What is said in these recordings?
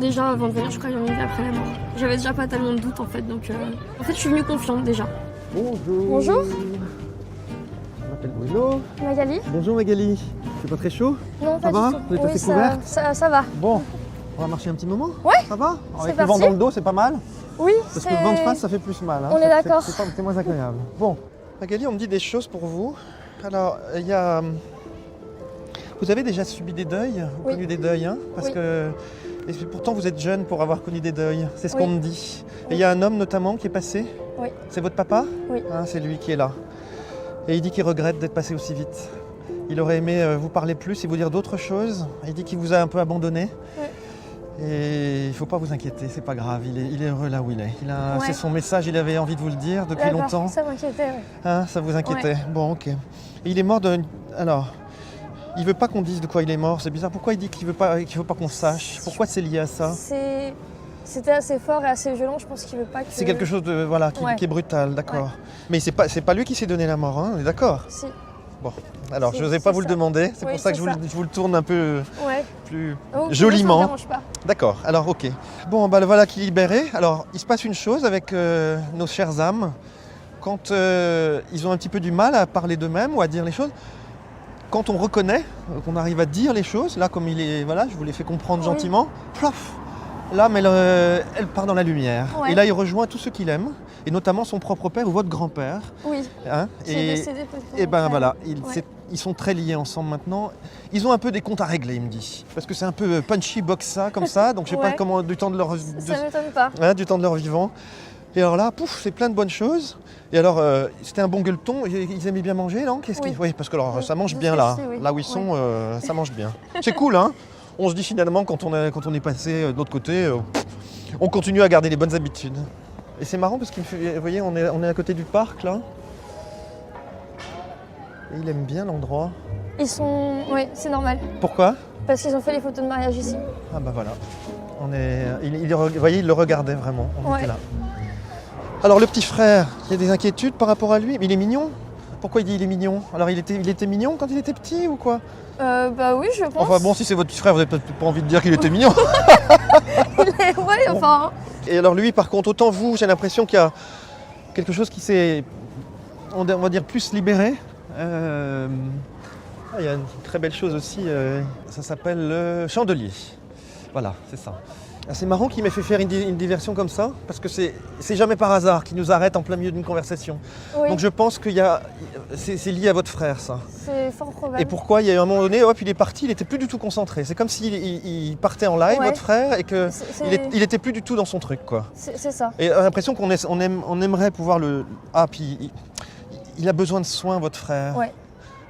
Déjà avant de venir, je crois que j'en ai vu après la mort. J'avais déjà pas tellement de doutes en fait, donc en fait je suis venue confiante déjà. Bonjour. Bonjour. Je m'appelle Bruno. Magali? Bonjour Magali. C'est pas très chaud? Non, Ça pas va? du tout. Vous êtes Oui, assez couverte? ça va. Bon, on va marcher un petit moment? Ouais. Ça va? Avec le parti. vent dans le dos, c'est pas mal? Oui, Parce que le vent de face, ça fait plus mal. Hein. On est d'accord. C'est moins agréable. Bon, Magali, on me dit des choses pour vous. Alors, il y a... Vous avez déjà subi des deuils? Ou Oui. connu des deuils, hein? Parce Oui. que... Et pourtant, vous êtes jeune pour avoir connu des deuils. C'est ce Oui. qu'on me dit. Et il y a un homme notamment qui est passé. Oui. C'est votre papa? Oui. Hein, c'est lui qui est là. Et il dit qu'il regrette d'être passé aussi vite. Il aurait aimé vous parler plus et vous dire d'autres choses. Il dit qu'il vous a un peu abandonné. Oui. Et il ne faut pas vous inquiéter, c'est pas grave. Il est heureux là où il est. Ouais. C'est son message, il avait envie de vous le dire depuis D'accord, longtemps. ça m'inquiétait, ouais. Hein, ça vous inquiétait? Bon, ok. Et il est mort de... Alors, il veut pas qu'on dise de quoi il est mort, c'est bizarre. Pourquoi il dit qu'il veut pas qu'on sache? Pourquoi c'est lié à ça? C'était assez fort et assez violent, je pense qu'il veut pas que... C'est quelque chose de, voilà, qui est brutal, d'accord. Ouais. Mais c'est pas lui qui s'est donné la mort, hein, on est d'accord? Si. Bon, alors Si, je n'osais pas c'est vous le ça. demander, c'est Oui, pour ça que c'est je vous le tourne un peu Ouais. plus Oh, joliment. Ça me dérange pas. D'accord, alors ok. Bon, bah le voilà qui est libéré. Alors, il se passe une chose avec nos chères âmes. Quand ils ont un petit peu du mal à parler d'eux-mêmes ou à dire les choses, quand on reconnaît, qu'on arrive à dire les choses, là comme il est, voilà, je vous l'ai fait comprendre Oui. gentiment, plof, l'âme elle part dans la lumière. Ouais. Et là il rejoint tous ceux qu'il aime, et notamment son propre père ou votre grand-père. Oui. Hein, Qui est décédé peut-être. et ben voilà, Ouais. ils sont très liés ensemble maintenant. Ils ont un peu des comptes à régler, il me dit. Parce que c'est un peu punchy boxa comme ça, donc je sais pas Ouais. comment du temps de leur Ça m'étonne pas. du temps de leur vivant. Et alors là, pouf, c'est plein de bonnes choses. Et alors, c'était un bon gueuleton. Ils aimaient bien manger, non? Oui. Oui, parce que alors, ça mange De bien ce là. que je sais, oui. Là où ils sont, ça mange bien. C'est cool, hein? On se dit finalement, quand on est passé de l'autre côté, on continue à garder les bonnes habitudes. Et c'est marrant parce qu'il me fait, vous voyez, on est à côté du parc là. Et il aime bien l'endroit. Ils sont... Oui, c'est normal. Pourquoi? Parce qu'ils ont fait les photos de mariage ici. Ah bah voilà. Vous voyez, il le regardait vraiment. On Ouais. était là. Alors le petit frère, il y a des inquiétudes par rapport à lui, mais il est mignon. Pourquoi il dit il est mignon? Alors il était mignon quand il était petit ou quoi? Bah oui, je pense. Enfin bon, si c'est votre petit frère, vous n'avez peut-être pas envie de dire qu'il était mignon. Ouais, enfin... Et alors lui, par contre, autant vous, j'ai l'impression qu'il y a quelque chose qui s'est, on va dire, plus libéré. Il y a une très belle chose aussi, ça s'appelle le chandelier. Voilà, c'est ça. Ah, c'est marrant qu'il m'ait fait faire une diversion comme ça, parce que c'est jamais par hasard qu'il nous arrête en plein milieu d'une conversation. Oui, Donc je pense que c'est lié à votre frère, ça. c'est fort probable. Et pourquoi il y a eu un moment donné, hop, il est parti, il était plus du tout concentré. C'est comme s'il partait en live, Ouais. votre frère, et que C'est- il était plus du tout dans son truc, quoi. C'est ça. Et on a l'impression on aimerait pouvoir le... Ah, puis il a besoin de soins, votre frère. Ouais.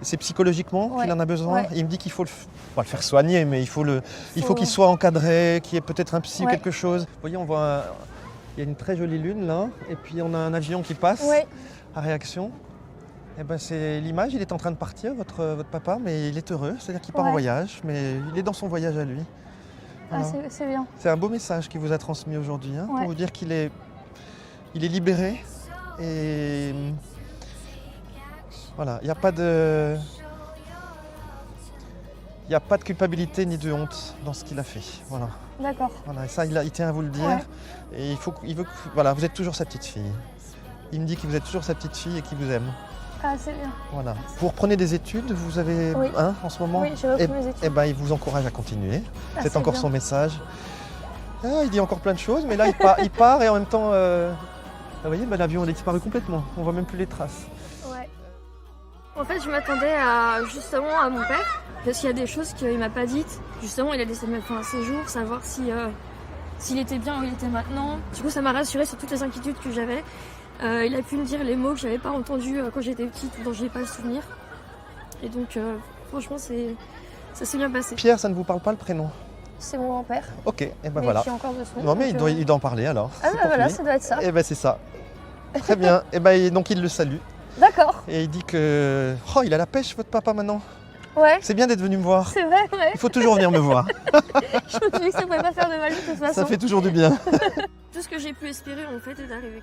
C'est psychologiquement Ouais. qu'il en a besoin. Ouais. Il me dit qu'il faut pas le faire soigner, mais il faut qu'il soit encadré, qu'il y ait peut-être un psy ou Ouais. quelque chose. Vous voyez, il y a une très jolie lune là, et puis on a un avion qui passe Ouais. à réaction. Et ben c'est l'image, il est en train de partir, votre papa, mais il est heureux, c'est-à-dire qu'il part en Ouais. voyage, mais il est dans son voyage à lui. Ah, Voilà. c'est bien. C'est un beau message qu'il vous a transmis aujourd'hui, hein, Ouais. pour vous dire qu'il est libéré et voilà, il n'y a pas de culpabilité ni de honte dans ce qu'il a fait. Voilà, D'accord. voilà. Et ça, il tient à vous le dire. Ouais. Et il veut que, voilà, vous êtes toujours sa petite fille. Il me dit que vous êtes toujours sa petite fille et qu'il vous aime. Ah, c'est bien. Voilà. Vous reprenez des études, vous avez Oui. en ce moment. Oui, j'ai repris mes études. Et ben, il vous encourage à continuer. Ah, c'est encore bien. son message. Ah, il dit encore plein de choses, mais là il part et en même temps, vous voyez, ben, l'avion a disparu complètement. On voit même plus les traces. Ouais. En fait, je m'attendais justement à mon père, parce qu'il y a des choses qu'il m'a pas dites. Justement, il a décidé de mettre fin à ses jours, savoir s'il était bien où il était maintenant. Du coup, ça m'a rassurée sur toutes les inquiétudes que j'avais. Il a pu me dire les mots que j'avais pas entendus quand j'étais petite ou dont j'ai pas le souvenir. Et donc, franchement, ça s'est bien passé. Pierre, ça ne vous parle pas le prénom? C'est mon grand-père. Ok, et ben Mais voilà. qui est encore de son. Non mais donc, il doit en parler alors. Ah C'est bah pour voilà, lui. ça doit être ça. Et ben c'est ça. Très bien. Et ben donc il le salue. D'accord. Et il dit que... Oh, il a la pêche votre papa maintenant. Ouais. C'est bien d'être venu me voir. C'est vrai, ouais. Il faut toujours venir me voir. Je me suis dit que ça pouvait pas faire de mal de toute façon. Ça fait toujours du bien. Tout ce que j'ai pu espérer en fait est arrivé.